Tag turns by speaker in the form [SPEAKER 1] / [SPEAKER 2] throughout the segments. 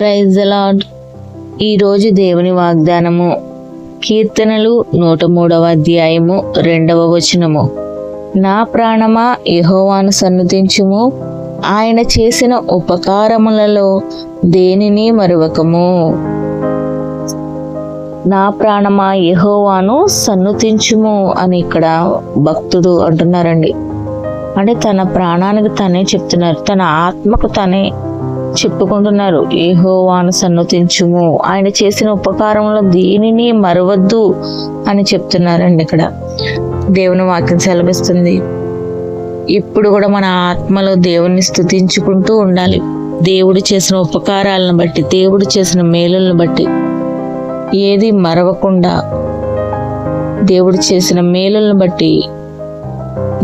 [SPEAKER 1] Praise the lord. ఈరోజు దేవుని వాగ్దానము కీర్తనలు 103వ అధ్యాయము 2వ వచనము. నా ప్రాణమా యెహోవాను సన్నుతించుము, ఆయన చేసిన ఉపకారములలో దేనిని మరువకము. నా ప్రాణమా యెహోవాను సన్నుతించుము అని ఇక్కడ భక్తుడు అంటున్నారండి. అంటే తన ప్రాణానికి తనే చెప్తున్నారు, తన ఆత్మకు తనే చెప్పుకుంటున్నారు. యెహోవాను సన్నుతించుము, ఆయన చేసిన ఉపకారంలో దేనిని మరవద్దు అని చెప్తున్నారండి. ఇక్కడ దేవుని వాక్యం సెలవిస్తుంది, ఇప్పుడు కూడా మన ఆత్మలో దేవుణ్ణి స్తుతించుకుంటూ ఉండాలి. దేవుడు చేసిన ఉపకారాలను బట్టి, దేవుడు చేసిన మేలులను బట్టి ఏది మరవకుండా, దేవుడు చేసిన మేలులను బట్టి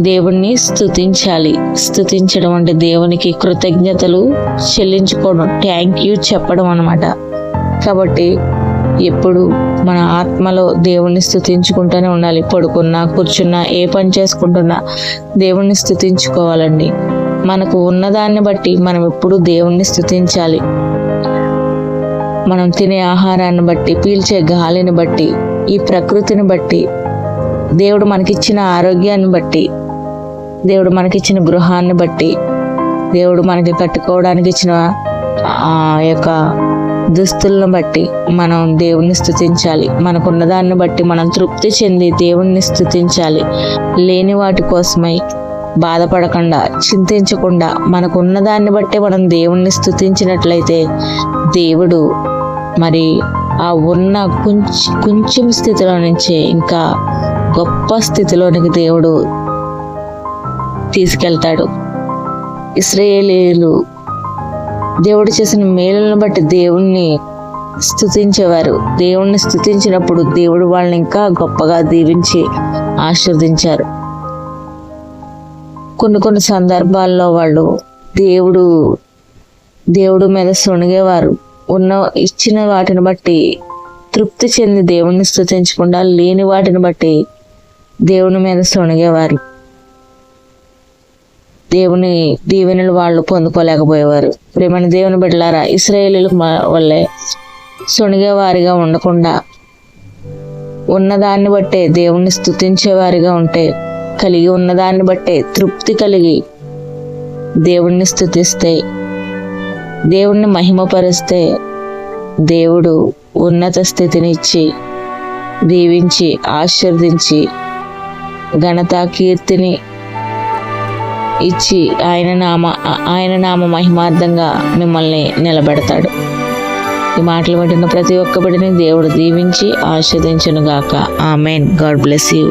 [SPEAKER 1] దేవుణ్ణి స్తుతించాలి. స్తుతించడం అంటే దేవునికి కృతజ్ఞతలు చెల్లించుకోవడం, థ్యాంక్ యూ చెప్పడం అన్నమాట. కాబట్టి ఎప్పుడు మన ఆత్మలో దేవుణ్ణి స్తుతించుకుంటూనే ఉండాలి. పడుకున్నా, కూర్చున్నా, ఏ పని చేసుకుంటున్నా దేవుణ్ణి స్తుతించుకోవాలండి. మనకు ఉన్నదాన్ని బట్టి మనం ఎప్పుడు దేవుణ్ణి స్తుతించాలి. మనం తినే ఆహారాన్ని బట్టి, పీల్చే గాలిని బట్టి, ఈ ప్రకృతిని బట్టి, దేవుడు మనకిచ్చిన ఆరోగ్యాన్ని బట్టి, దేవుడు మనకిచ్చిన గృహాన్ని బట్టి, దేవుడు మనకి కట్టుకోవడానికి ఇచ్చిన యొక్క దుస్తులను బట్టి మనం దేవుణ్ణి స్తుతించాలి. మనకున్న దాన్ని బట్టి మనం తృప్తి చెంది దేవుణ్ణి స్తుతించాలి. లేని వాటి కోసమై బాధపడకుండా, చింతించకుండా మనకున్న దాన్ని బట్టి మనం దేవుణ్ణి స్తుతించినట్లయితే దేవుడు మరి ఆ ఉన్న కొంచెం స్థితిలో నుంచే ఇంకా గొప్ప స్థితిలోనికి దేవుడు తీసుకెళ్తాడు. ఇశ్రాయేలీయులు దేవుడు చేసిన మేలులను బట్టి దేవుణ్ణి స్తుతించేవారు. దేవుణ్ణి స్తుతించినప్పుడు దేవుడు వాళ్ళని ఇంకా గొప్పగా దీవించి ఆశీర్వదించారు. కొన్ని సందర్భాల్లో వాళ్ళు దేవుడు మీద సొణిగేవారు. ఇచ్చిన వాటిని బట్టి తృప్తి చెంది దేవుణ్ణి స్తుతించకుండా లేని వాటిని బట్టి దేవుని మీద సొణిగేవారు. దేవుని దీవెనలు వాళ్ళు పొందుకోలేకపోయేవారు. ప్రేమని దేవుని బిడ్డలారా, ఇశ్రాయేలీయుల వల్లే సొణిగేవారిగా ఉండకుండా ఉన్నదాన్ని బట్టే దేవుణ్ణి స్తుతించేవారిగా ఉంటే, కలిగి ఉన్నదాన్ని బట్టే తృప్తి కలిగి దేవుణ్ణి స్తుతిస్తే, దేవుణ్ణి మహిమపరిస్తే దేవుడు ఉన్నత స్థితిని ఇచ్చి దీవించి ఆశీర్వదించి ఘనత కీర్తిని ఇచ్చి ఆయన నామ మహిమార్థంగా మిమ్మల్ని నిలబెడతాడు. ఈ మాటలు వింటున్న ప్రతి ఒక్క బిడ్డని దేవుడు దీవించి ఆశీర్వదించును గాక. ఆమెన్. God bless you.